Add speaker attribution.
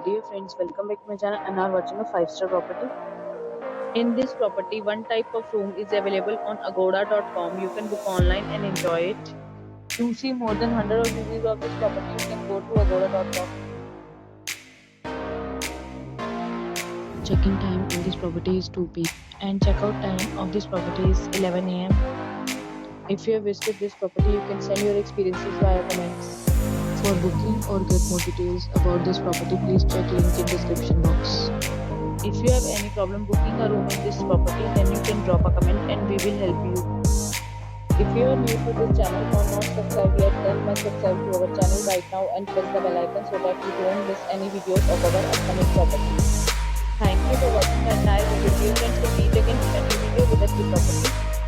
Speaker 1: Dear friends, welcome back to my channel and are watching a 5-star property. In this property, one type of room is available on agoda.com. You can book online and enjoy it. To see more than 100 of reviews of this property, you can go to agoda.com. Check-in time in this property is 2 p.m. and check-out time of this property is 11 a.m. If you have visited this property, you can send your experiences via comments. For booking or get more details about this property, please check link in description box. If you have any problem booking a room in this property, then you can drop a comment and we will help you. If you are new to this channel or not subscribed yet, then must subscribe to our channel right now and press the bell icon so that you don't miss any videos of our upcoming properties. Thank you for watching the entire video. Friends, to meet again in a new video with a new property.